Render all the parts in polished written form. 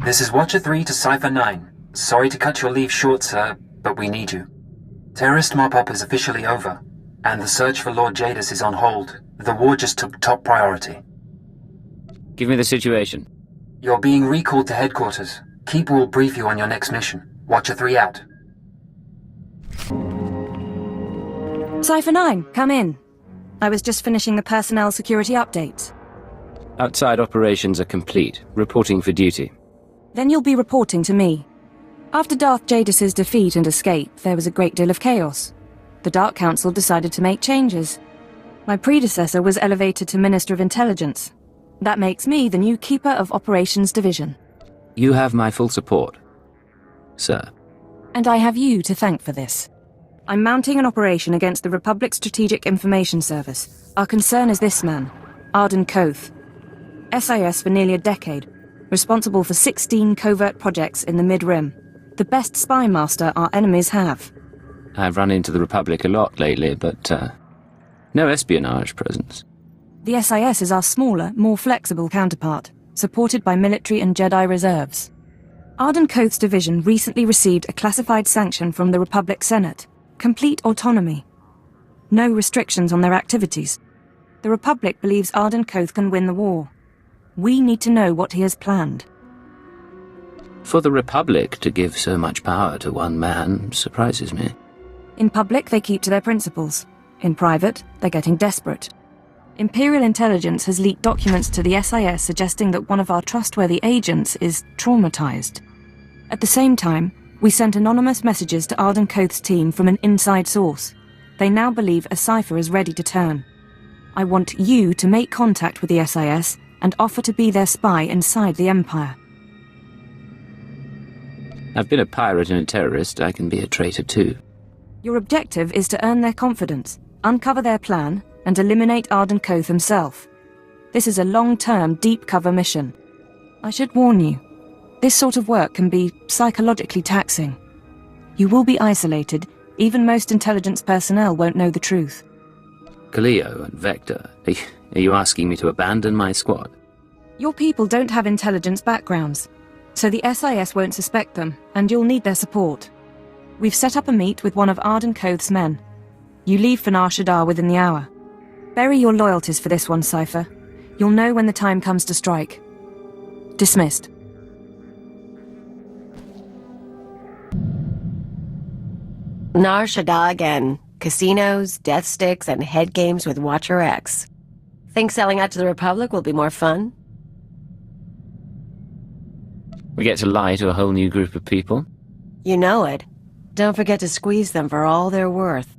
This is Watcher 3 to Cypher 9. Sorry to cut your leave short, sir, but we need you. Terrorist mop-up is officially over, and the search for Lord Jadis is on hold. The war just took top priority. Give me the situation. You're being recalled to headquarters. Keep will brief you on your next mission. Watcher 3 out. Cypher 9, come in. I was just finishing the personnel security update. Outside operations are complete. Reporting for duty. Then you'll be reporting to me. After Darth Jadis's defeat and escape, there was a great deal of chaos. The Dark Council decided to make changes. My predecessor was elevated to Minister of Intelligence. That makes me the new Keeper of Operations Division. You have my full support, sir. And I have you to thank for this. I'm mounting an operation against the Republic Strategic Information Service. Our concern is this man, Arden Koth. SIS for nearly a decade, responsible for 16 covert projects in the Mid-Rim. The best spy master our enemies have. I've run into the Republic a lot lately, but no espionage presence. The SIS is our smaller, more flexible counterpart, supported by military and Jedi reserves. Arden Koth's division recently received a classified sanction from the Republic Senate. Complete autonomy. No restrictions on their activities. The Republic believes Arden Koth can win the war. We need to know what he has planned. For the Republic to give so much power to one man surprises me. In public, they keep to their principles. In private, they're getting desperate. Imperial intelligence has leaked documents to the SIS suggesting that one of our trustworthy agents is traumatized. At the same time, we sent anonymous messages to Arden Koth's team from an inside source. They now believe a cipher is ready to turn. I want you to make contact with the SIS and offer to be their spy inside the Empire. I've been a pirate and a terrorist. I can be a traitor too. Your objective is to earn their confidence, uncover their plan, and eliminate Arden Koth himself. This is a long-term, deep-cover mission. I should warn you, this sort of work can be psychologically taxing. You will be isolated. Even most intelligence personnel won't know the truth. Cleo and Vector, are you asking me to abandon my squad? Your people don't have intelligence backgrounds, so the SIS won't suspect them, and you'll need their support. We've set up a meet with one of Arden Koth's men. You leave for Nar Shaddaa within the hour. Bury your loyalties for this one, Cypher. You'll know when the time comes to strike. Dismissed. Nar Shaddaa again. Casinos, death sticks, and head games with Watcher X. Think selling out to the Republic will be more fun? We get to lie to a whole new group of people. You know it. Don't forget to squeeze them for all they're worth.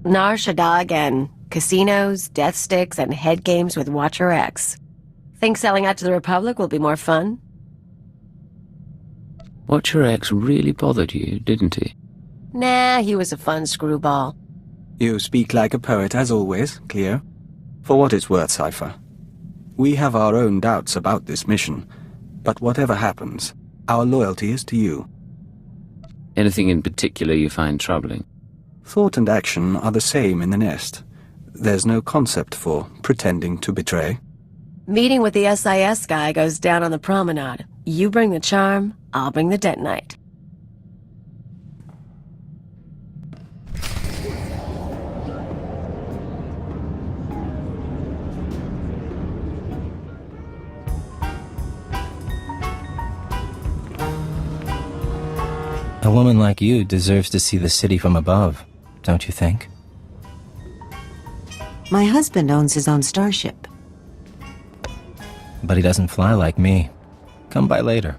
Nar Shaddaa again. Casinos, death sticks, and head games with Watcher X. Think selling out to the Republic will be more fun? Watcher X really bothered you, didn't he? Nah, he was a fun screwball. You speak like a poet as always, Cleo. For what it's worth, Cypher. We have our own doubts about this mission, but whatever happens, our loyalty is to you. Anything in particular you find troubling? Thought and action are the same in the nest. There's no concept for pretending to betray. Meeting with the SIS guy goes down on the promenade. You bring the charm, I'll bring the detonite. A woman like you deserves to see the city from above, don't you think? My husband owns his own starship. But he doesn't fly like me. Come by later.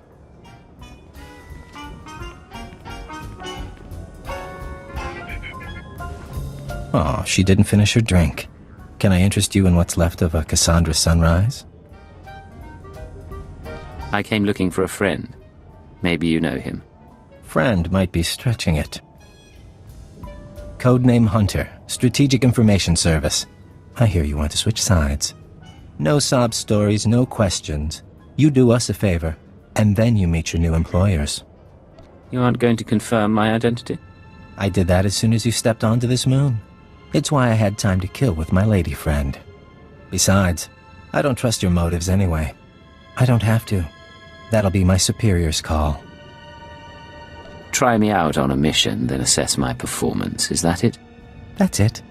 Oh, she didn't finish her drink. Can I interest you in what's left of a Cassandra sunrise? I came looking for a friend. Maybe you know him. Friend might be stretching it. Codename Hunter, Strategic Information Service. I hear you want to switch sides. No sob stories, no questions. You do us a favor, and then you meet your new employers. You aren't going to confirm my identity? I did that as soon as you stepped onto this moon. It's why I had time to kill with my lady friend. Besides, I don't trust your motives anyway. I don't have to. That'll be my superior's call. Try me out on a mission, then assess my performance. Is that it? That's it.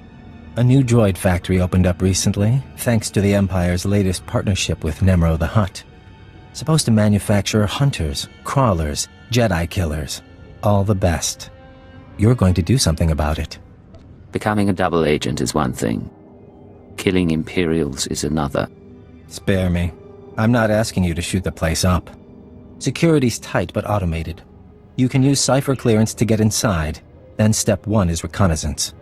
A new droid factory opened up recently, thanks to the Empire's latest partnership with Nemro the Hutt. Supposed to manufacture hunters, crawlers, Jedi killers. All the best. You're going to do something about it. Becoming a double agent is one thing. Killing Imperials is another. Spare me. I'm not asking you to shoot the place up. Security's tight but automated. You can use cipher clearance to get inside, then step 1 is reconnaissance.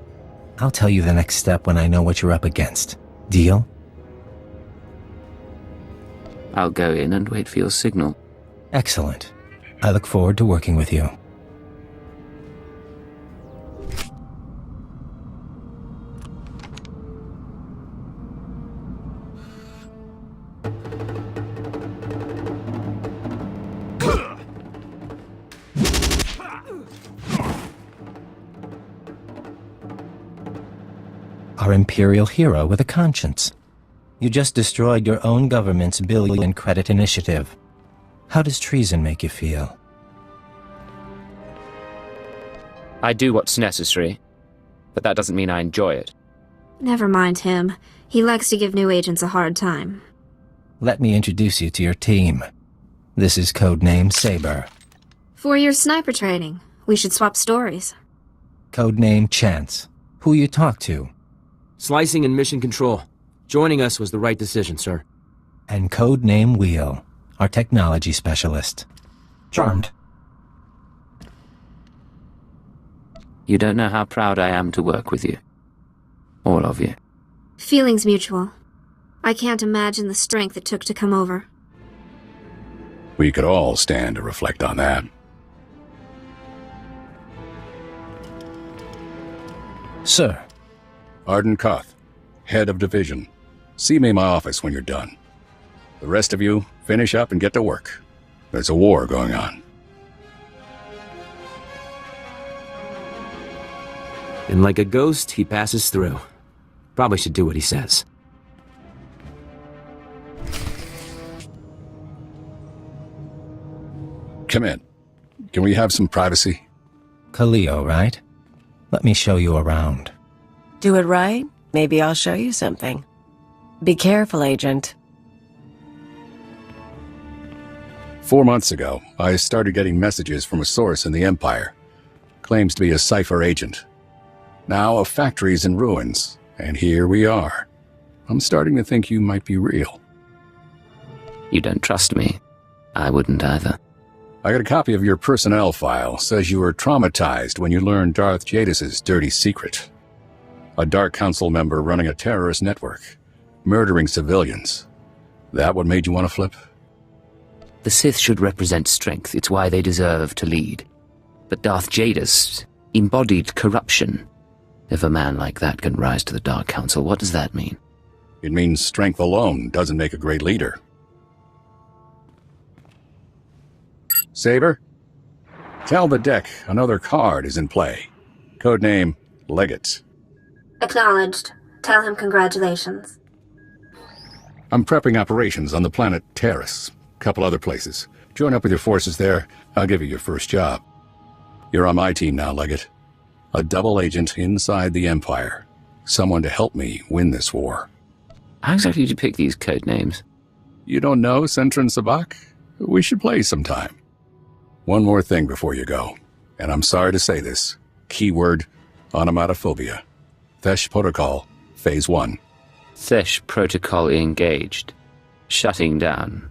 I'll tell you the next step when I know what you're up against. Deal? I'll go in and wait for your signal. Excellent. I look forward to working with you. Our Imperial hero with a conscience. You just destroyed your own government's billion credit initiative. How does treason make you feel? I do what's necessary, but that doesn't mean I enjoy it. Never mind him. He likes to give new agents a hard time. Let me introduce you to your team. This is codename Saber. 4 years sniper training. We should swap stories. Codename Chance. Who you talk to? Slicing and mission control. Joining us was the right decision, sir. And codename Wheel, our technology specialist. Charmed. You don't know how proud I am to work with you. All of you. Feelings mutual. I can't imagine the strength it took to come over. We could all stand to reflect on that. Sir. Arden Koth, head of division. See me in my office when you're done. The rest of you, finish up and get to work. There's a war going on. And like a ghost, he passes through. Probably should do what he says. Come in. Can we have some privacy? Khalil, right? Let me show you around. Do it right, maybe I'll show you something. Be careful, Agent. 4 months ago, I started getting messages from a source in the Empire. Claims to be a cipher agent. Now a factory's in ruins, and here we are. I'm starting to think you might be real. You don't trust me. I wouldn't either. I got a copy of your personnel file. Says you were traumatized when you learned Darth Jadis's dirty secret. A Dark Council member running a terrorist network, murdering civilians. That what made you want to flip? The Sith should represent strength. It's why they deserve to lead. But Darth Jadis embodied corruption. If a man like that can rise to the Dark Council, what does that mean? It means strength alone doesn't make a great leader. Saber? Tell the deck another card is in play. Codename Legate. Acknowledged. Tell him congratulations. I'm prepping operations on the planet Taris. Couple other places. Join up with your forces there. I'll give you your first job. You're on my team now, Legate. A double agent inside the Empire. Someone to help me win this war. How exactly did you pick these code names? You don't know Sentran Sabak? We should play sometime. One more thing before you go, and I'm sorry to say this. Keyword, onomatophobia. Thesh Protocol, Phase 1. Thesh Protocol engaged. Shutting down.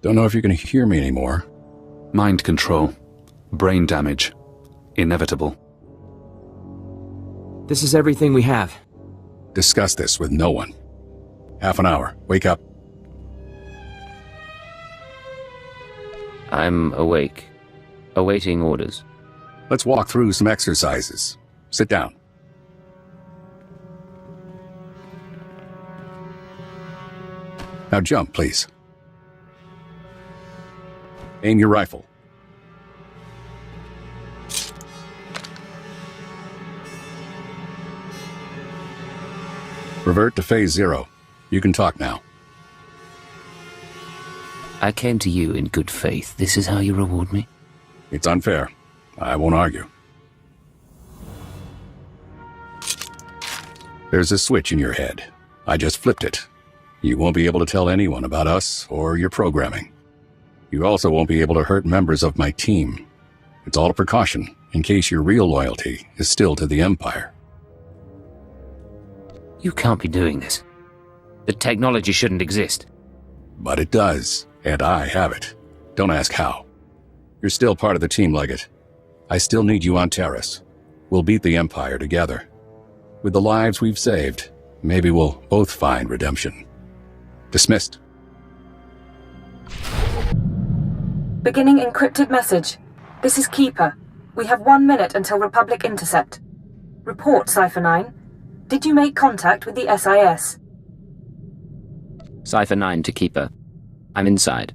Don't know if you can hear me anymore. Mind control. Brain damage. Inevitable. This is everything we have. Discuss this with no one. Half an hour. Wake up. I'm awake. Awaiting orders. Let's walk through some exercises. Sit down. Now jump, please. Aim your rifle. Revert to Phase 0. You can talk now. I came to you in good faith. This is how you reward me? It's unfair. I won't argue. There's a switch in your head. I just flipped it. You won't be able to tell anyone about us or your programming. You also won't be able to hurt members of my team. It's all a precaution, in case your real loyalty is still to the Empire. You can't be doing this. The technology shouldn't exist. But it does, and I have it. Don't ask how. You're still part of the team, Leggett. I still need you on Taris. We'll beat the Empire together. With the lives we've saved, maybe we'll both find redemption. Dismissed. Beginning encrypted message. This is Keeper. We have 1 minute until Republic intercept. Report, Cypher 9. Did you make contact with the SIS? Cypher 9 to Keeper. I'm inside.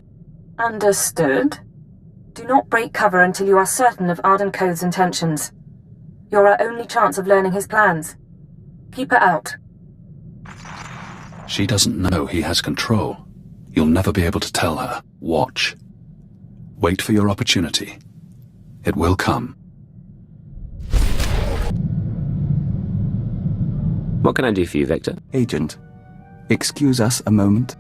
Understood. Do not break cover until you are certain of Arden Cothe's intentions. You're our only chance of learning his plans. Keeper out. She doesn't know he has control. You'll never be able to tell her. Watch. Wait for your opportunity. It will come. What can I do for you, Vector? Agent, excuse us a moment.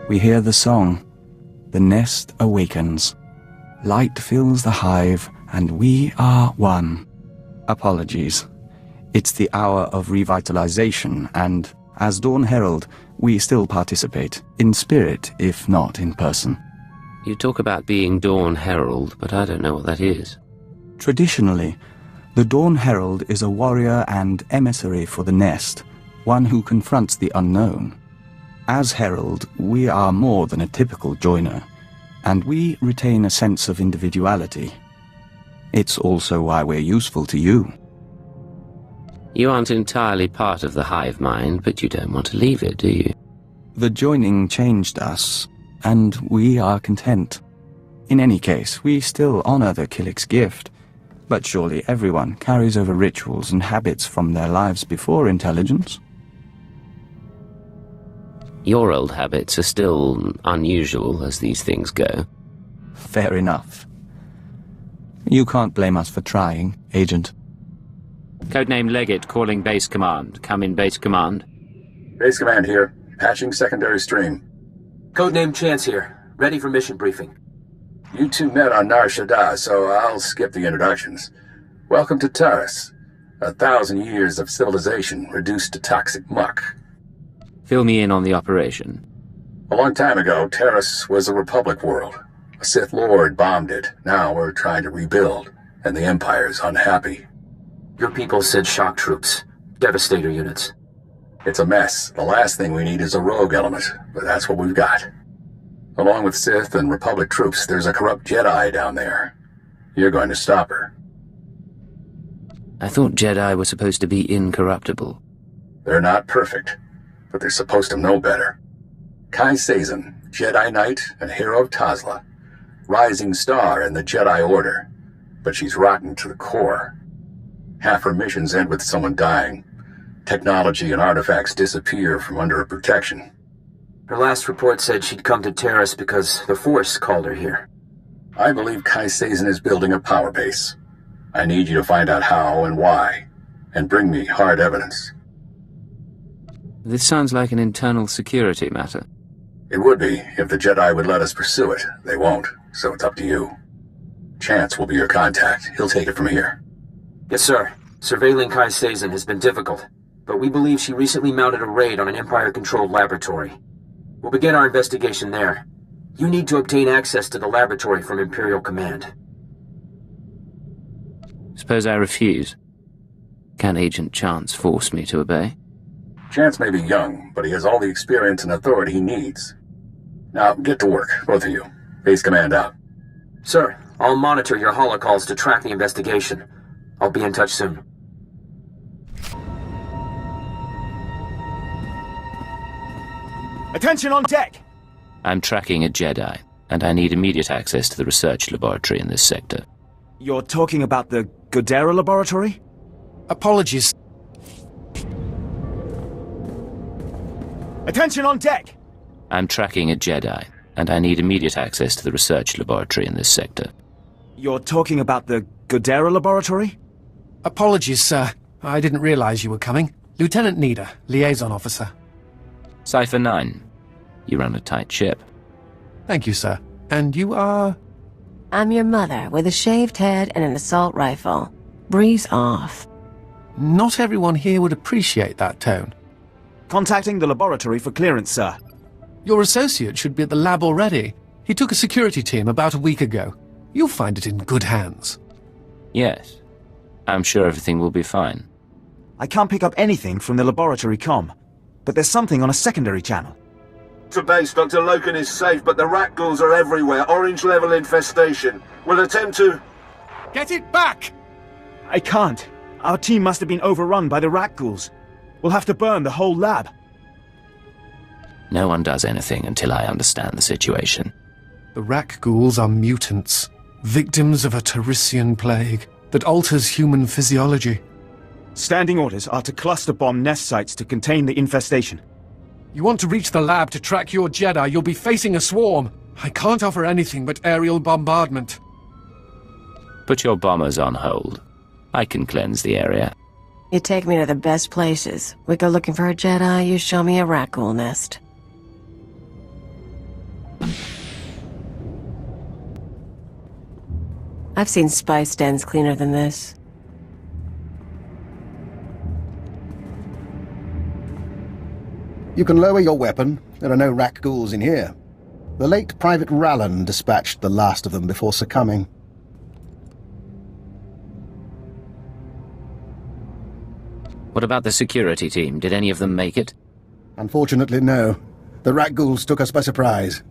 We hear the song. The nest awakens. Light fills the hive, and we are one. Apologies. It's the hour of revitalization, and as Dawn Herald, we still participate, in spirit, if not in person. You talk about being Dawn Herald, but I don't know what that is. Traditionally, the Dawn Herald is a warrior and emissary for the nest, one who confronts the unknown. As Herald, we are more than a typical joiner, and we retain a sense of individuality. It's also why we're useful to you. You aren't entirely part of the hive mind, but you don't want to leave it, do you? The joining changed us, and we are content. In any case, we still honor the Killik's gift, but surely everyone carries over rituals and habits from their lives before intelligence. Your old habits are still unusual as these things go. Fair enough. You can't blame us for trying, Agent. Codename Leggett calling base command. Come in, base command. Base command here. Patching secondary stream. Codename Chance here. Ready for mission briefing. You two met on Nar Shaddaa, so I'll skip the introductions. Welcome to Taris. 1,000 years of civilization reduced to toxic muck. Fill me in on the operation. A long time ago, Taris was a Republic world. A Sith Lord bombed it. Now we're trying to rebuild, and the Empire's unhappy. Your people said shock troops. Devastator units. It's a mess. The last thing we need is a rogue element, but that's what we've got. Along with Sith and Republic troops, there's a corrupt Jedi down there. You're going to stop her. I thought Jedi were supposed to be incorruptible. They're not perfect, but they're supposed to know better. Kaius, Jedi Knight and hero of Tazla. Rising star in the Jedi Order, but she's rotten to the core. Half her missions end with someone dying. Technology and artifacts disappear from under her protection. Her last report said she'd come to Taris because the Force called her here. I believe Kaius is building a power base. I need you to find out how and why, and bring me hard evidence. This sounds like an internal security matter. It would be, if the Jedi would let us pursue it. They won't, so it's up to you. Chance will be your contact. He'll take it from here. Yes, sir. Surveilling Kaius has been difficult, but we believe she recently mounted a raid on an Empire-controlled laboratory. We'll begin our investigation there. You need to obtain access to the laboratory from Imperial Command. Suppose I refuse? Can Agent Chance force me to obey? Chance may be young, but he has all the experience and authority he needs. Now, get to work, both of you. Base command out. Sir, I'll monitor your holocalls to track the investigation. I'll be in touch soon. Attention on deck! I'm tracking a Jedi, and I need immediate access to the research laboratory in this sector. You're talking about the Godera laboratory? Apologies. Attention on deck! I'm tracking a Jedi, and I need immediate access to the research laboratory in this sector. You're talking about the Godera laboratory? Apologies, sir. I didn't realize you were coming. Lieutenant Nida, liaison officer. Cypher 9. You run a tight ship. Thank you, sir. And you are? I'm your mother, with a shaved head and an assault rifle. Breeze off. Not everyone here would appreciate that tone. Contacting the laboratory for clearance, sir. Your associate should be at the lab already. He took a security team about a week ago. You'll find it in good hands. Yes. I'm sure everything will be fine. I can't pick up anything from the laboratory comm, but there's something on a secondary channel. To base, Dr. Loken is safe, but the rat ghouls are everywhere. Orange-level infestation. We'll attempt to... Get it back! I can't. Our team must have been overrun by the rat ghouls. We'll have to burn the whole lab. No one does anything until I understand the situation. The rat ghouls are mutants, victims of a Tarisian plague that alters human physiology. Standing orders are to cluster bomb nest sites to contain the infestation. You want to reach the lab to track your Jedi, you'll be facing a swarm. I can't offer anything but aerial bombardment. Put your bombers on hold. I can cleanse the area. You take me to the best places. We go looking for a Jedi, you show me a rat ghoul nest. I've seen spice dens cleaner than this. You can lower your weapon. There are no rat ghouls in here. The late Private Rallan dispatched the last of them before succumbing. What about the security team? Did any of them make it? Unfortunately, no. The rat ghouls took us by surprise.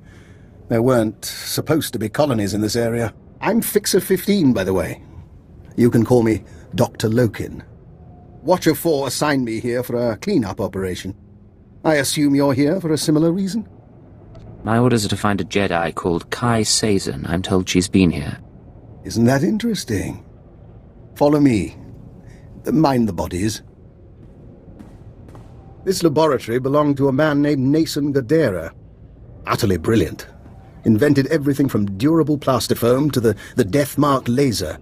There weren't supposed to be colonies in this area. I'm Fixer 15, by the way. You can call me Dr. Loken. Watcher 4 assigned me here for a clean-up operation. I assume you're here for a similar reason? My orders are to find a Jedi called Kaius. I'm told she's been here. Isn't that interesting? Follow me. Mind the bodies. This laboratory belonged to a man named Nason Godera. Utterly brilliant. Invented everything from durable plastifoam to the death-marked laser.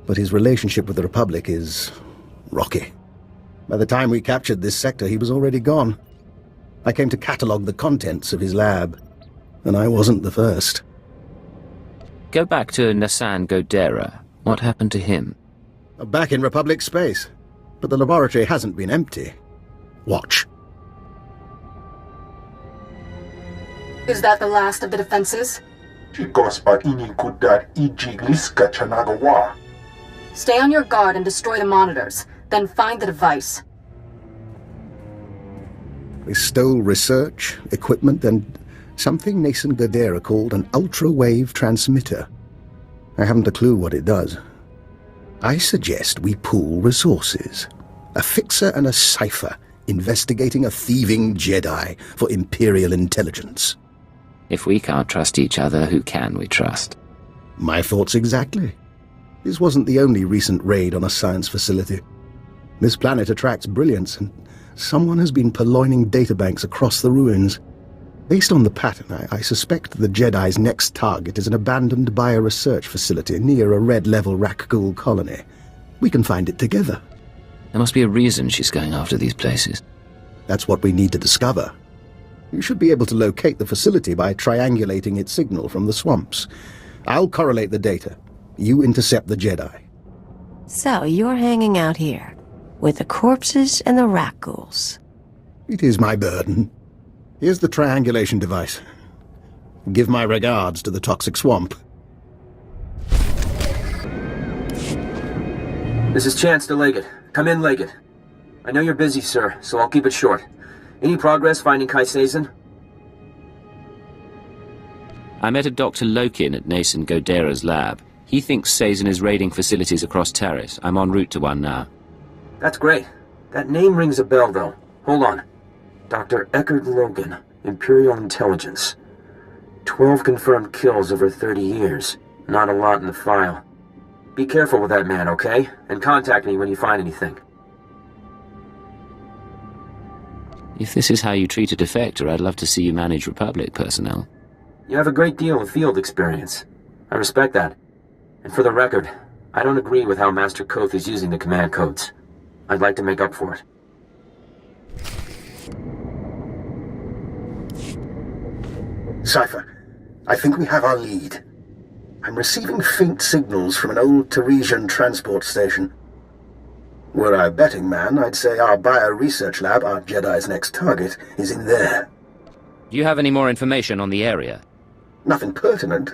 But his relationship with the Republic is rocky. By the time we captured this sector, he was already gone. I came to catalogue the contents of his lab, and I wasn't the first. Go back to Nasan Godera. What happened to him? Back in Republic space, but the laboratory hasn't been empty. Watch. Is that the last of the defenses? Stay on your guard and destroy the monitors, then find the device. They stole research, equipment, and something Nason Godera called an ultra-wave transmitter. I haven't a clue what it does. I suggest we pool resources. A fixer and a cipher investigating a thieving Jedi for Imperial intelligence. If we can't trust each other, who can we trust? My thoughts exactly. This wasn't the only recent raid on a science facility. This planet attracts brilliance, and someone has been purloining databanks across the ruins. Based on the pattern, I suspect the Jedi's next target is an abandoned bioresearch facility near a red-level Rakghoul colony. We can find it together. There must be a reason she's going after these places. That's what we need to discover. You should be able to locate the facility by triangulating its signal from the swamps. I'll correlate the data. You intercept the Jedi. So, you're hanging out here, with the corpses and the rat ghouls. It is my burden. Here's the triangulation device. Give my regards to the toxic swamp. This is Chance to Leggett. Come in, Leggett. I know you're busy, sir, so I'll keep it short. Any progress finding Kaius? I met a Dr. Loken at Nason Godera's lab. He thinks Sazin is raiding facilities across Taris. I'm en route to one now. That's great. That name rings a bell, though. Hold on. Dr. Eckerd Logan, Imperial Intelligence. 12 confirmed kills over 30 years. Not a lot in the file. Be careful with that man, okay? And contact me when you find anything. If this is how you treat a defector, I'd love to see you manage Republic personnel. You have a great deal of field experience. I respect that. And for the record, I don't agree with how Master Koth is using the command codes. I'd like to make up for it. Cypher, I think we have our lead. I'm receiving faint signals from an old Tarisian transport station. Were I a betting man, I'd say our bio-research lab, our Jedi's next target, is in there. Do you have any more information on the area? Nothing pertinent.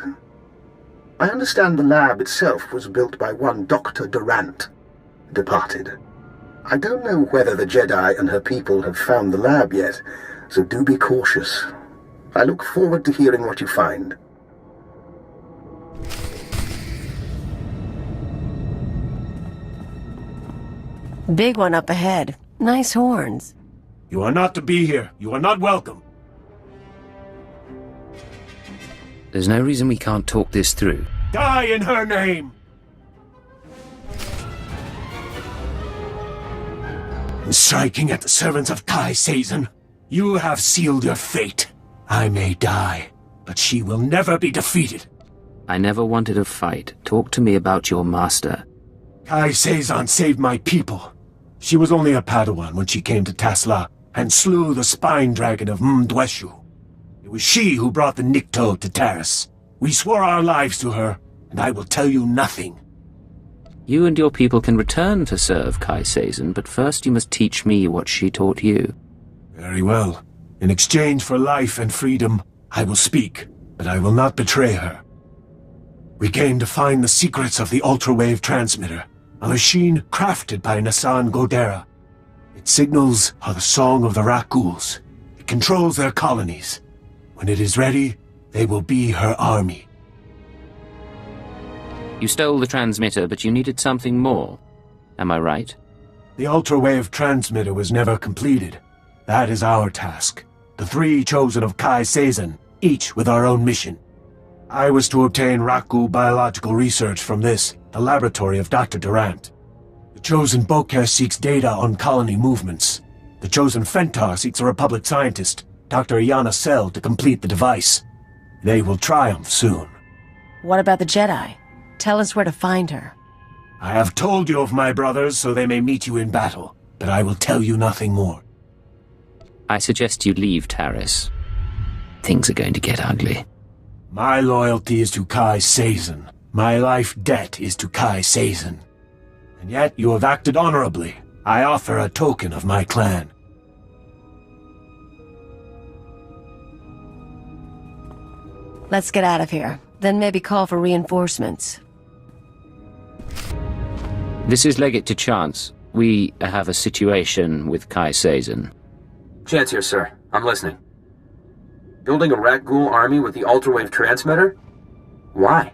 I understand the lab itself was built by one Dr. Durant, departed. I don't know whether the Jedi and her people have found the lab yet, so do be cautious. I look forward to hearing what you find. Big one up ahead. Nice horns. You are not to be here. You are not welcome. There's no reason we can't talk this through. Die in her name! Striking at the servants of Kai Sazon, you have sealed your fate. I may die, but she will never be defeated. I never wanted a fight. Talk to me about your master. Kai Sazon saved my people. She was only a Padawan when she came to Tasla and slew the spine dragon of Mdweshu. It was she who brought the Nikto to Taris. We swore our lives to her, and I will tell you nothing. You and your people can return to serve Kai Sazon, but first you must teach me what she taught you. Very well. In exchange for life and freedom, I will speak, but I will not betray her. We came to find the secrets of the ultrawave transmitter, a machine crafted by Nassan Godera. Its signals are the song of the Rakghouls. It controls their colonies. When it is ready, they will be her army. You stole the transmitter, but you needed something more. Am I right? The ultrawave transmitter was never completed. That is our task. The three chosen of Kai Sazon, each with our own mission. I was to obtain Rakghoul biological research from this, the laboratory of Dr. Durant. The chosen Bokeh seeks data on colony movements. The chosen Fentar seeks a Republic scientist, Dr. Iana Sel, to complete the device. They will triumph soon. What about the Jedi? Tell us where to find her. I have told you of my brothers so they may meet you in battle, but I will tell you nothing more. I suggest you leave Taris. Things are going to get ugly. My loyalty is to Kai Sazon. My life debt is to Kai Sazon. And yet you have acted honorably. I offer a token of my clan. Let's get out of here. Then maybe call for reinforcements. This is Legate to Chance. We have a situation with Kai Sazon. Chance here, sir. I'm listening. Building a Rakghoul army with the ultrawave transmitter? Why?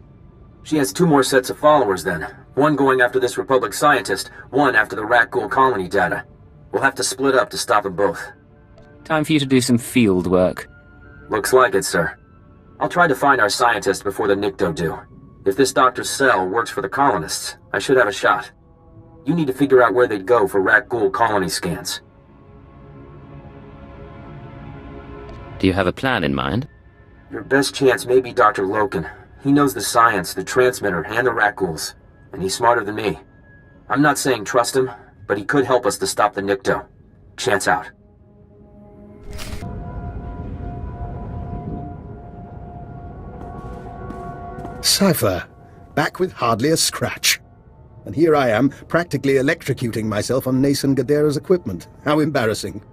She has 2 more sets of followers then. One going after this Republic scientist, one after the Rakghoul colony data. We'll have to split up to stop them both. Time for you to do some field work. Looks like it, sir. I'll try to find our scientists before the Nikto do. If this Dr. Sel works for the colonists, I should have a shot. You need to figure out where they'd go for Rakghoul colony scans. Do you have a plan in mind? Your best chance may be Dr. Loken. He knows the science, the transmitter, and the Rakghouls, and he's smarter than me. I'm not saying trust him, but he could help us to stop the Nikto. Chance out. Cypher, back with hardly a scratch. And here I am, practically electrocuting myself on Nason Gadera's equipment. How embarrassing.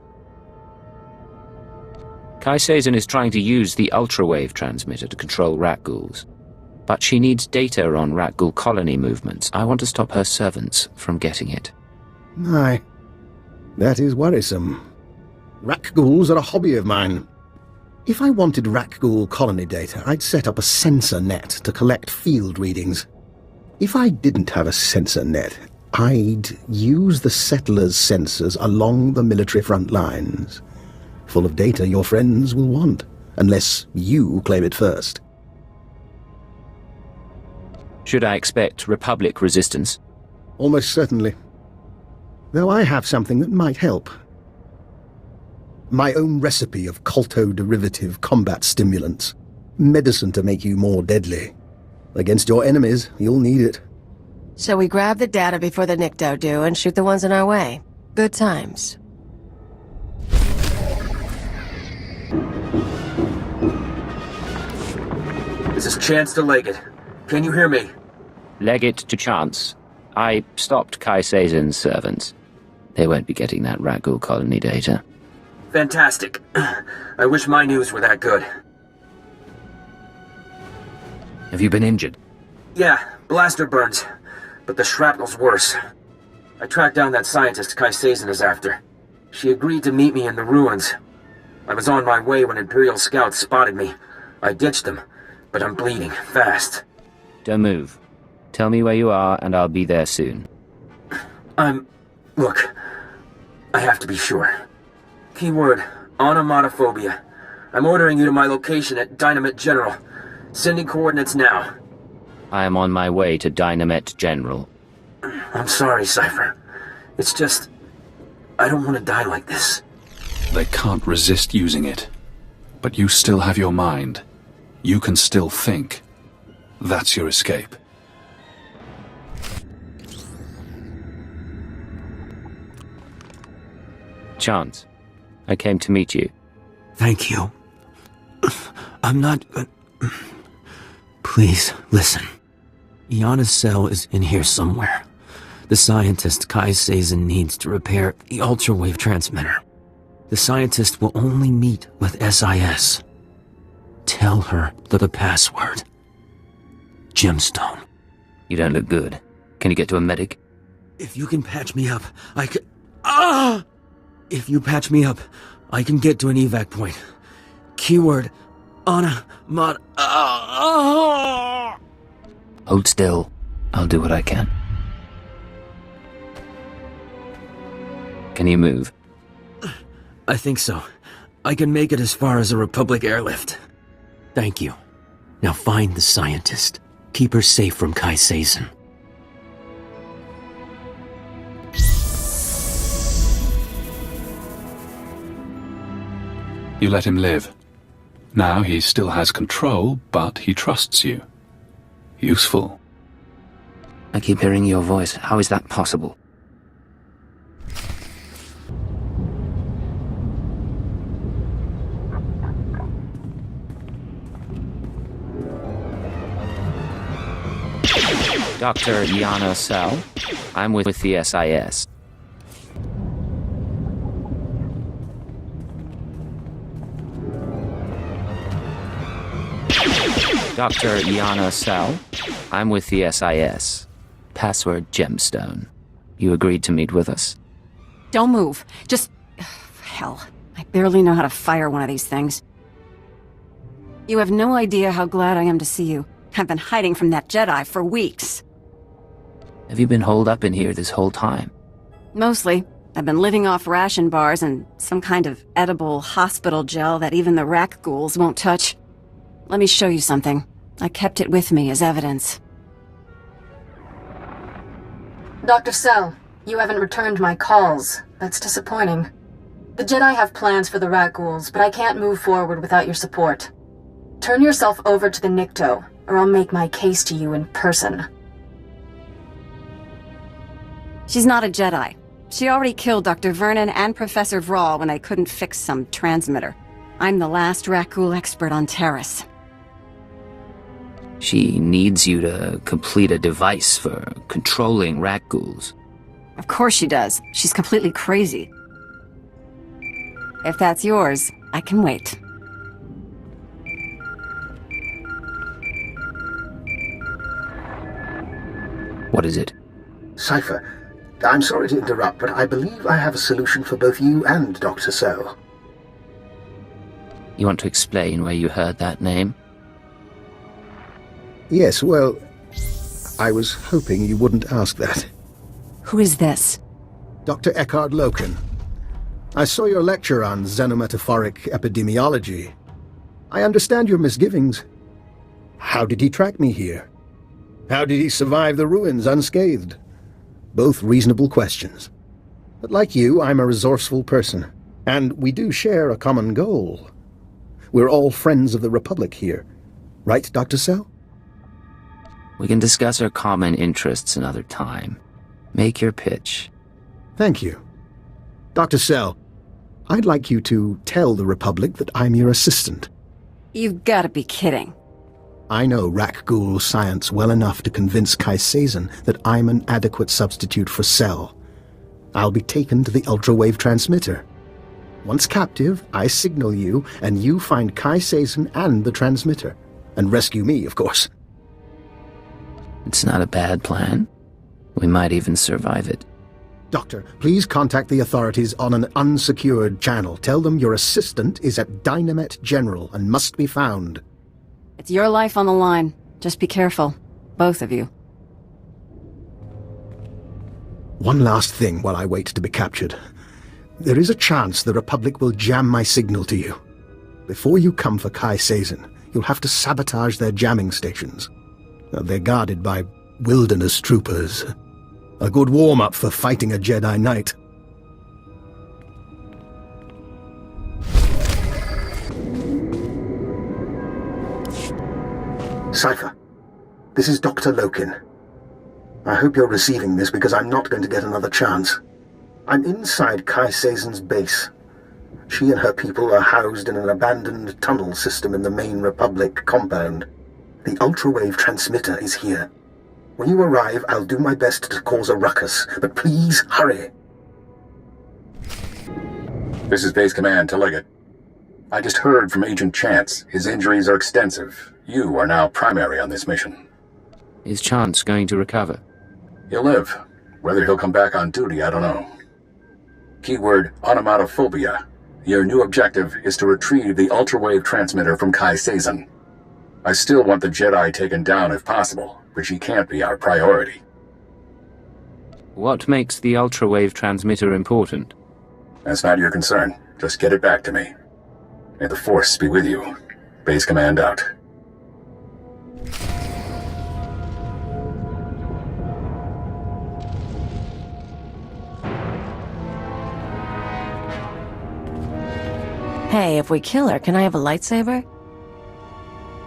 Kai Sazon is trying to use the ultrawave transmitter to control Rakghouls. But she needs data on Rakghoul colony movements. I want to stop her servants from getting it. Aye. That is worrisome. Rakghouls are a hobby of mine. If I wanted Rakghoul colony data, I'd set up a sensor net to collect field readings. If I didn't have a sensor net, I'd use the settlers' sensors along the military front lines. Full of data your friends will want, unless you claim it first. Should I expect Republic resistance? Almost certainly. Though I have something that might help. My own recipe of colto-derivative combat stimulants. Medicine to make you more deadly. Against your enemies, you'll need it. So we grab the data before the Nikto do and shoot the ones in our way. Good times. This is Chance to Leggett. Can you hear me? Leggett to Chance. I stopped Kaius' servants. They won't be getting that Ragul colony data. Fantastic. I wish my news were that good. Have you been injured? Yeah, blaster burns. But the shrapnel's worse. I tracked down that scientist Kaius is after. She agreed to meet me in the ruins. I was on my way when Imperial scouts spotted me. I ditched them, but I'm bleeding fast. Don't move. Tell me where you are, and I'll be there soon. Look, I have to be sure. Keyword, onomatophobia. I'm ordering you to my location at Dynamite General. Sending coordinates now. I am on my way to Dynamite General. I'm sorry, Cypher. It's just... I don't want to die like this. They can't resist using it. But you still have your mind. You can still think. That's your escape. Chance, I came to meet you. Thank you. I'm not... Please, listen. Iana's cell is in here somewhere. The scientist Kaius needs to repair the ultra-wave transmitter. The scientist will only meet with SIS. Tell her the password. Gemstone. You don't look good. Can you get to a medic? If you can patch me up, I can... Ah! If you patch me up, I can get to an evac point. Keyword, Mod... Hold still. I'll do what I can. Can you move? I think so. I can make it as far as a Republic airlift. Thank you. Now find the scientist. Keep her safe from Kaius. You let him live. Now he still has control, but he trusts you. Useful. I keep hearing your voice. How is that possible? Dr. Iana Sal. I'm with the SIS. Dr. Iana Sal. I'm with the SIS. Password Gemstone. You agreed to meet with us. Don't move. Just... hell. I barely know how to fire one of these things. You have no idea how glad I am to see you. I've been hiding from that Jedi for weeks. Have you been holed up in here this whole time? Mostly. I've been living off ration bars and some kind of edible hospital gel that even the rack ghouls won't touch. Let me show you something. I kept it with me as evidence. Dr. Sell, you haven't returned my calls. That's disappointing. The Jedi have plans for the rat ghouls, but I can't move forward without your support. Turn yourself over to the Nikto, or I'll make my case to you in person. She's not a Jedi. She already killed Dr. Vernon and Professor Vral when they couldn't fix some transmitter. I'm the last rat ghoul expert on Taris. She needs you to complete a device for controlling rat ghouls. Of course she does. She's completely crazy. If that's yours, I can wait. What is it? Cypher, I'm sorry to interrupt, but I believe I have a solution for both you and Dr. So. You want to explain where you heard that name? Yes, well, I was hoping you wouldn't ask that. Who is this? Dr. Eckhard Loken. I saw your lecture on xenometaphoric epidemiology. I understand your misgivings. How did he track me here? How did he survive the ruins unscathed? Both reasonable questions. But like you, I'm a resourceful person. And we do share a common goal. We're all friends of the Republic here. Right, Dr. Sell? We can discuss our common interests another time. Make your pitch. Thank you. Dr. Sell, I'd like you to tell the Republic that I'm your assistant. You've got to be kidding. I know Rakghoul science well enough to convince Kaius that I'm an adequate substitute for Sell. I'll be taken to the ultrawave transmitter. Once captive, I signal you, and you find Kaius and the transmitter. And rescue me, of course. It's not a bad plan. We might even survive it. Doctor, please contact the authorities on an unsecured channel. Tell them your assistant is at Dynamet General and must be found. It's your life on the line. Just be careful. Both of you. One last thing while I wait to be captured. There is a chance the Republic will jam my signal to you. Before you come for Kaius, you'll have to sabotage their jamming stations. They're guarded by wilderness troopers. A good warm-up for fighting a Jedi Knight. Cypher, this is Dr. Loken. I hope you're receiving this because I'm not going to get another chance. I'm inside Kaius' base. She and her people are housed in an abandoned tunnel system in the main Republic compound. The ultrawave transmitter is here. When you arrive, I'll do my best to cause a ruckus, but please hurry. This is Base Command to Leggett. I just heard from Agent Chance. His injuries are extensive. You are now primary on this mission. Is Chance going to recover? He'll live. Whether he'll come back on duty, I don't know. Keyword, onomatophobia. Your new objective is to retrieve the ultrawave transmitter from Kaius. I still want the Jedi taken down if possible, but she can't be our priority. What makes the ultrawave transmitter important? That's not your concern. Just get it back to me. May the Force be with you. Base Command out. Hey, if we kill her, can I have a lightsaber?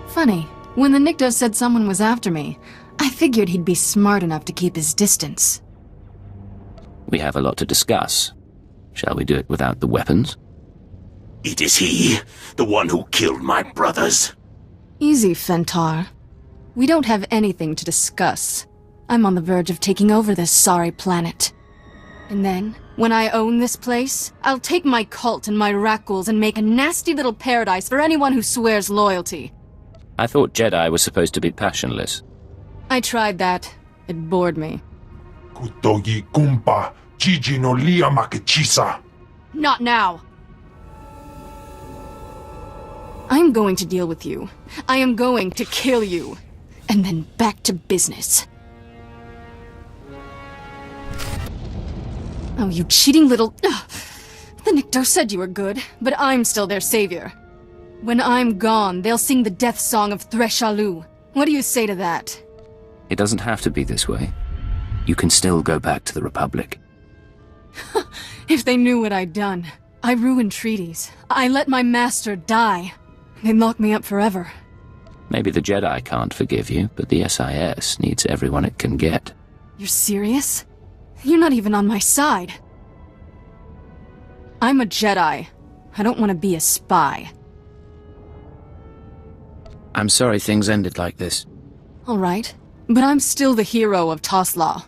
Funny, when the Nikto said someone was after me, I figured he'd be smart enough to keep his distance. We have a lot to discuss. Shall we do it without the weapons? It is he, the one who killed my brothers. Easy, Fentar. We don't have anything to discuss. I'm on the verge of taking over this sorry planet. And then, when I own this place, I'll take my cult and my Rakghouls and make a nasty little paradise for anyone who swears loyalty. I thought Jedi was supposed to be passionless. I tried that. It bored me. Kutogi kumpa, Gigi no lia makechisa. Not now! I'm going to deal with you. I am going to kill you. And then back to business. Oh, you cheating little... The Nikto said you were good, but I'm still their savior. When I'm gone, they'll sing the death song of Threshalu. What do you say to that? It doesn't have to be this way. You can still go back to the Republic. If they knew what I'd done. I ruined treaties. I let my master die. They'd lock me up forever. Maybe the Jedi can't forgive you, but the SIS needs everyone it can get. You're serious? You're not even on my side. I'm a Jedi. I don't want to be a spy. I'm sorry things ended like this. All right, but I'm still the hero of Toslaw.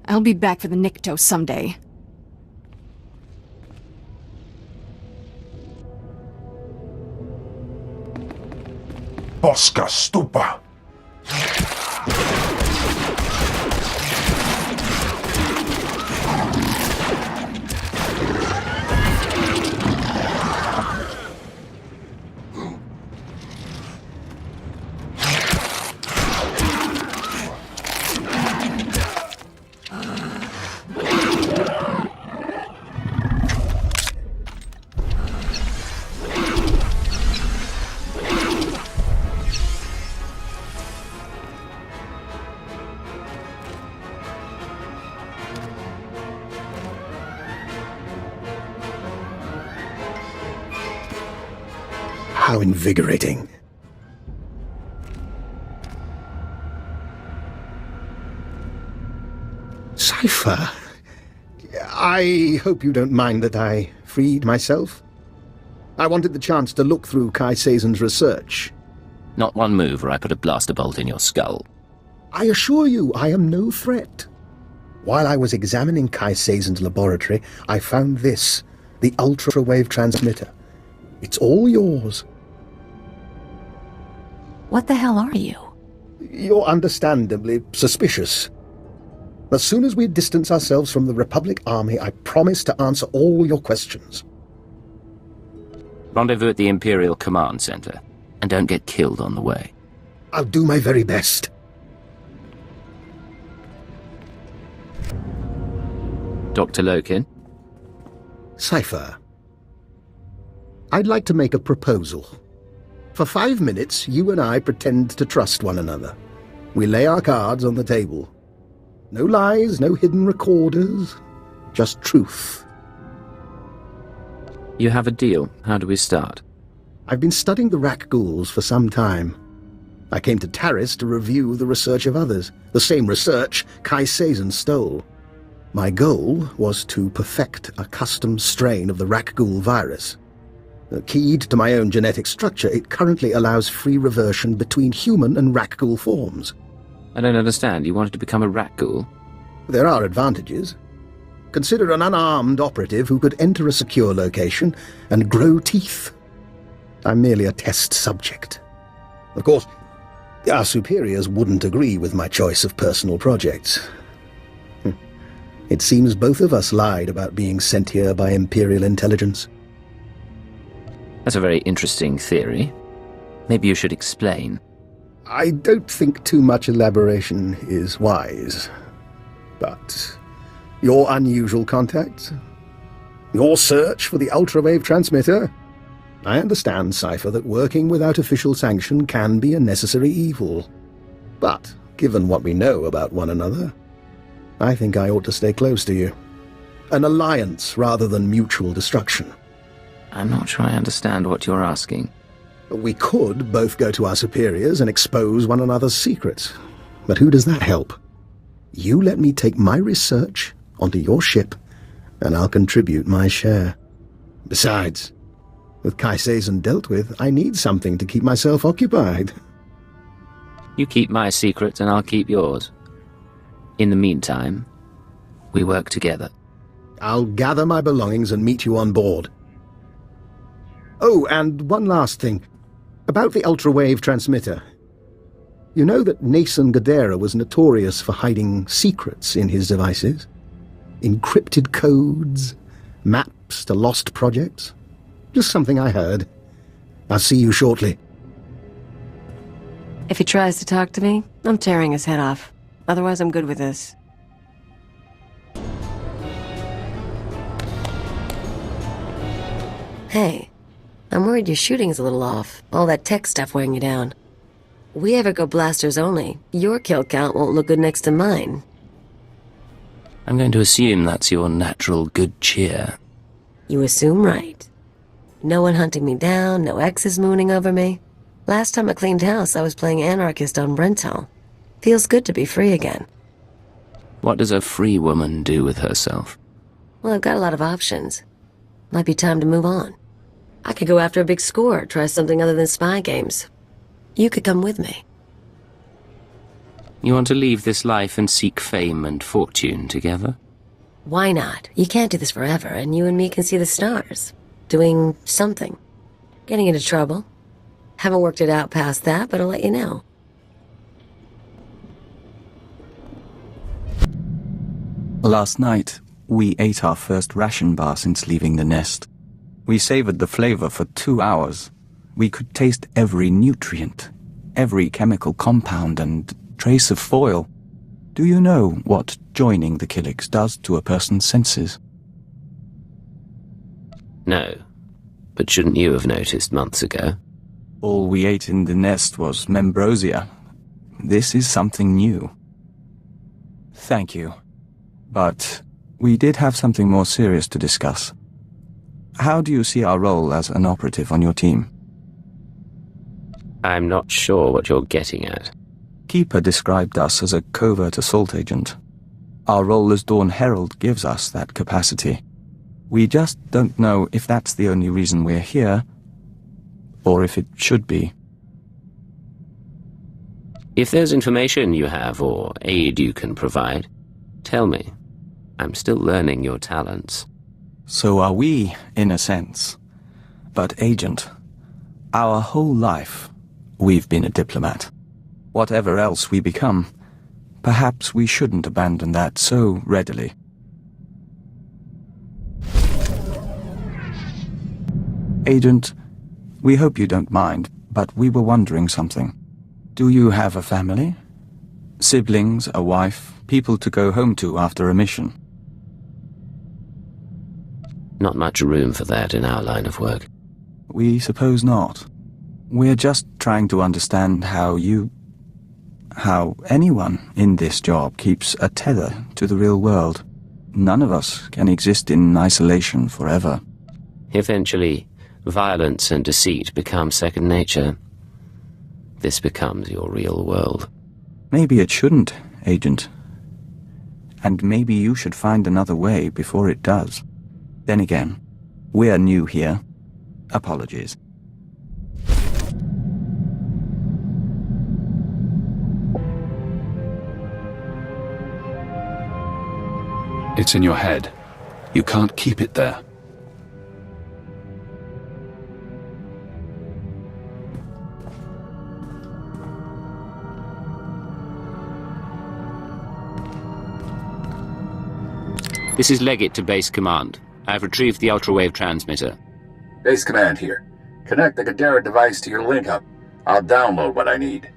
I'll be back for the Nikto someday. Bosca stupa. How invigorating. Cypher, I hope you don't mind that I freed myself. I wanted the chance to look through Kai Sazon's research. Not one move or I put a blaster bolt in your skull. I assure you, I am no threat. While I was examining Kai Sazon's laboratory, I found this, the ultra-wave transmitter. It's all yours. What the hell are you? You're understandably suspicious. As soon as we distance ourselves from the Republic Army, I promise to answer all your questions. Rendezvous at the Imperial Command Center, and don't get killed on the way. I'll do my very best. Dr. Loken? Cypher, I'd like to make a proposal. For 5 minutes, you and I pretend to trust one another. We lay our cards on the table. No lies, no hidden recorders, just truth. You have a deal. How do we start? I've been studying the Rak ghouls for some time. I came to Taris to review the research of others, the same research Kai Sazon stole. My goal was to perfect a custom strain of the Rak ghoul virus. Keyed to my own genetic structure, it currently allows free reversion between human and Rak ghoul forms. I don't understand. You wanted to become a rat ghoul? There are advantages. Consider an unarmed operative who could enter a secure location and grow teeth. I'm merely a test subject. Of course, our superiors wouldn't agree with my choice of personal projects. It seems both of us lied about being sent here by Imperial intelligence. That's a very interesting theory. Maybe you should explain. I don't think too much elaboration is wise. But your unusual contacts, your search for the ultra-wave transmitter. I understand, Cypher, that working without official sanction can be a necessary evil. But, given what we know about one another, I think I ought to stay close to you. An alliance rather than mutual destruction. I'm not sure I understand what you're asking. We could both go to our superiors and expose one another's secrets. But who does that help? You let me take my research onto your ship, and I'll contribute my share. Besides, with Kai Sazon dealt with, I need something to keep myself occupied. You keep my secrets and I'll keep yours. In the meantime, we work together. I'll gather my belongings and meet you on board. Oh, and one last thing. About the ultra-wave transmitter. You know that Nason Gadera was notorious for hiding secrets in his devices? Encrypted codes, maps to lost projects? Just something I heard. I'll see you shortly. If he tries to talk to me, I'm tearing his head off. Otherwise, I'm good with this. Hey, I'm worried your shooting's a little off. All that tech stuff weighing you down. We ever go blasters only, your kill count won't look good next to mine. I'm going to assume that's your natural good cheer. You assume right. No one hunting me down, no exes mooning over me. Last time I cleaned house, I was playing anarchist on rental. Feels good to be free again. What does a free woman do with herself? Well, I've got a lot of options. Might be time to move on. I could go after a big score, try something other than spy games. You could come with me. You want to leave this life and seek fame and fortune together? Why not? You can't do this forever, and you and me can see the stars. Doing something. Getting into trouble. Haven't worked it out past that, but I'll let you know. Last night, we ate our first ration bar since leaving the nest. We savored the flavor for 2 hours. We could taste every nutrient, every chemical compound and trace of foil. Do you know what joining the Killiks does to a person's senses? No, but shouldn't you have noticed months ago? All we ate in the nest was membrosia. This is something new. Thank you. But we did have something more serious to discuss. How do you see our role as an operative on your team? I'm not sure what you're getting at. Keeper described us as a covert assault agent. Our role as Dawn Herald gives us that capacity. We just don't know if that's the only reason we're here, or if it should be. If there's information you have or aid you can provide, tell me. I'm still learning your talents. So are we, in a sense. But, Agent, our whole life, we've been a diplomat. Whatever else we become, perhaps we shouldn't abandon that so readily. Agent, we hope you don't mind, but we were wondering something. Do you have a family? Siblings, a wife, people to go home to after a mission? Not much room for that in our line of work. We suppose not. We're just trying to understand how anyone in this job keeps a tether to the real world. None of us can exist in isolation forever. Eventually, violence and deceit become second nature. This becomes your real world. Maybe it shouldn't, Agent. And maybe you should find another way before it does. Then again, we're new here. Apologies. It's in your head. You can't keep it there. This is Leggett to Base Command. I've retrieved the ultrawave transmitter. Base Command here. Connect the Gadara device to your link-up. I'll download what I need.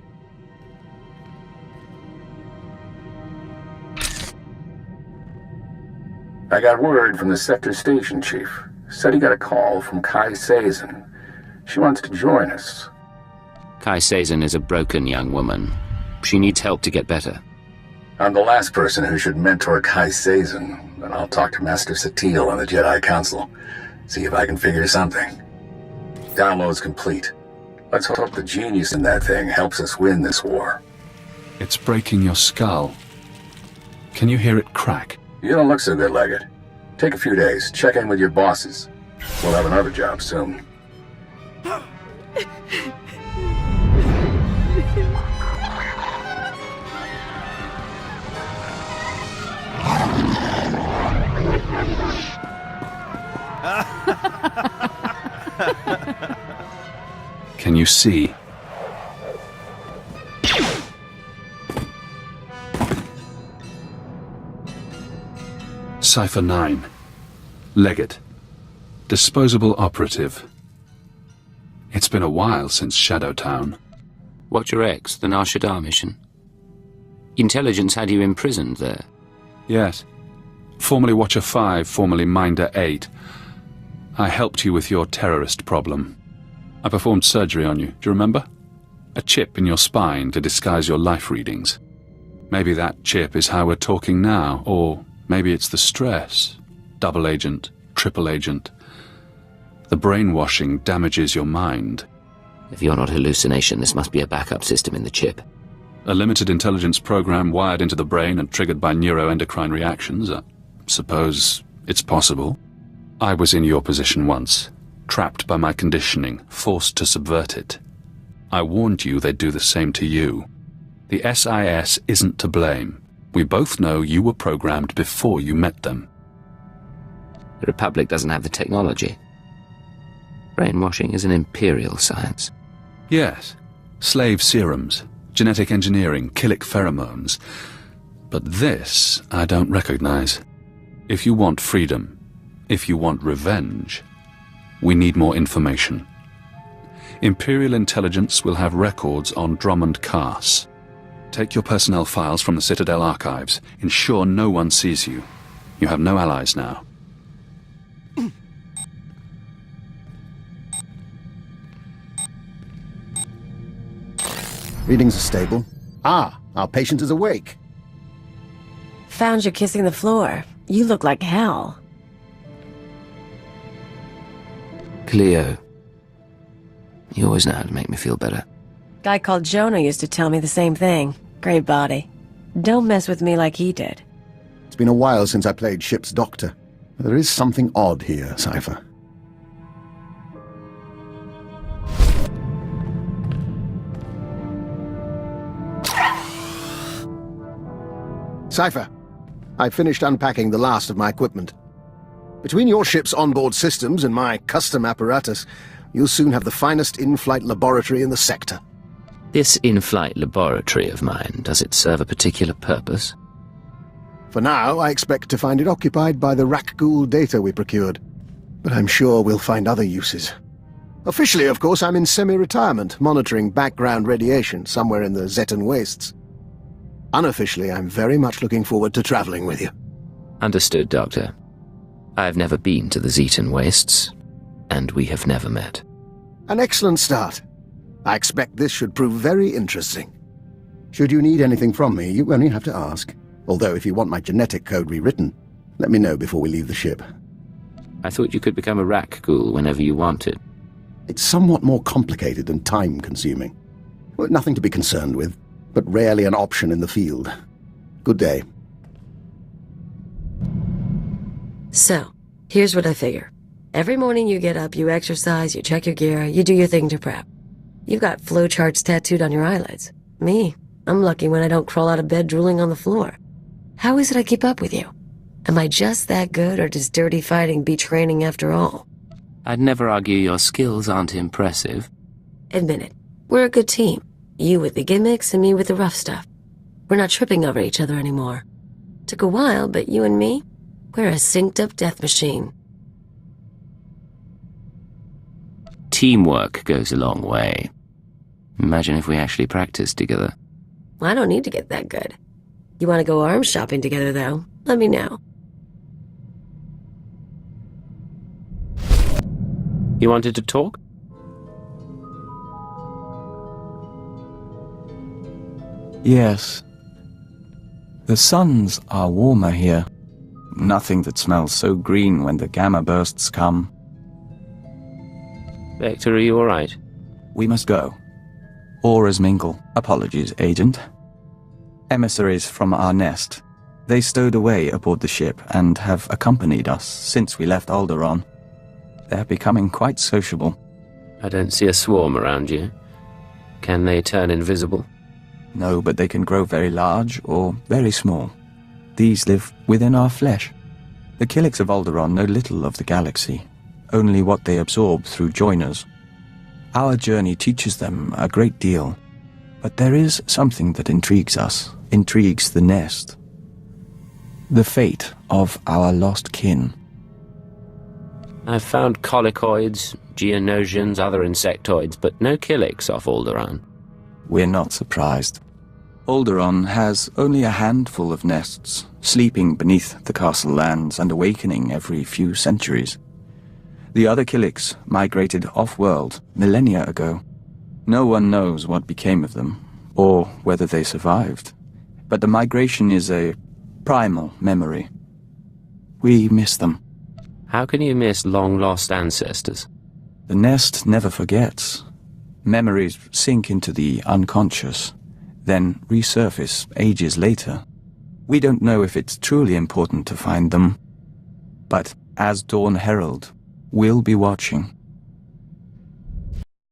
I got word from the sector station chief. Said he got a call from Kaius. She wants to join us. Kaius is a broken young woman. She needs help to get better. I'm the last person who should mentor Kaius, but I'll talk to Master Satil and the Jedi Council. See if I can figure something. Download's complete. Let's hope the genius in that thing helps us win this war. It's breaking your skull. Can you hear it crack? You don't look so good, Leggett. Take a few days. Check in with your bosses. We'll have another job soon. Can you see? Cipher 9. Leggett. Disposable operative. It's been a while since Shadowtown. Watcher X, the Nar Shaddaa mission. Intelligence had you imprisoned there. Yes. Formerly Watcher 5, formerly Minder 8. I helped you with your terrorist problem. I performed surgery on you, do you remember? A chip in your spine to disguise your life readings. Maybe that chip is how we're talking now, or maybe it's the stress. Double agent, triple agent. The brainwashing damages your mind. If you're not hallucination, this must be a backup system in the chip. A limited intelligence program wired into the brain and triggered by neuroendocrine reactions. I suppose it's possible. I was in your position once, trapped by my conditioning, forced to subvert it. I warned you they'd do the same to you. The SIS isn't to blame. We both know you were programmed before you met them. The Republic doesn't have the technology. Brainwashing is an imperial science. Yes. Slave serums, genetic engineering, chilic pheromones. But this I don't recognize. If you want freedom, if you want revenge, we need more information. Imperial intelligence will have records on Drummond Cass. Take your personnel files from the Citadel archives. Ensure no one sees you. You have no allies now. Readings are stable. Ah, our patient is awake. Found you kissing the floor. You look like hell. Cleo, you always know how to make me feel better. Guy called Jonah used to tell me the same thing. Great body. Don't mess with me like he did. It's been a while since I played ship's doctor. There is something odd here, Cypher. Cypher, I've finished unpacking the last of my equipment. Between your ship's onboard systems and my custom apparatus, you'll soon have the finest in-flight laboratory in the sector. This in-flight laboratory of mine, does it serve a particular purpose? For now, I expect to find it occupied by the Rakghoul data we procured, but I'm sure we'll find other uses. Officially, of course, I'm in semi-retirement, monitoring background radiation somewhere in the Zetan wastes. Unofficially, I'm very much looking forward to traveling with you. Understood, Doctor. I've never been to the Zetan wastes, and we have never met. An excellent start. I expect this should prove very interesting. Should you need anything from me, you only have to ask. Although if you want my genetic code rewritten, let me know before we leave the ship. I thought you could become a Rakghoul whenever you wanted. It's somewhat more complicated and time-consuming. Well, nothing to be concerned with, but rarely an option in the field. Good day. So, here's what I figure. Every morning you get up, you exercise, you check your gear, you do your thing to prep. You've got flowcharts tattooed on your eyelids. Me, I'm lucky when I don't crawl out of bed drooling on the floor. How is it I keep up with you? Am I just that good, or does dirty fighting beat training after all? I'd never argue your skills aren't impressive. Admit it. We're a good team. You with the gimmicks and me with the rough stuff. We're not tripping over each other anymore. Took a while, but you and me, we're a synced-up death machine. Teamwork goes a long way. Imagine if we actually practiced together. I don't need to get that good. You want to go arms shopping together, though? Let me know. You wanted to talk? Yes. The suns are warmer here. Nothing that smells so green when the gamma bursts come. Vector, are you all right? We must go. Auras mingle. Apologies, Agent. Emissaries from our nest. They stowed away aboard the ship and have accompanied us since we left Alderaan. They're becoming quite sociable. I don't see a swarm around you. Can they turn invisible? No, but they can grow very large or very small. These live within our flesh. The Killiks of Alderaan know little of the galaxy, only what they absorb through joiners. Our journey teaches them a great deal, but there is something that intrigues us, intrigues the nest. The fate of our lost kin. I've found colicoids, geonosians, other insectoids, but no Killiks off Alderaan. We're not surprised. Alderaan has only a handful of nests, sleeping beneath the castle lands and awakening every few centuries. The other Killiks migrated off-world millennia ago. No one knows what became of them, or whether they survived. But the migration is a primal memory. We miss them. How can you miss long-lost ancestors? The nest never forgets. Memories sink into the unconscious, then resurface ages later. We don't know if it's truly important to find them, but as Dawn Herald, we'll be watching.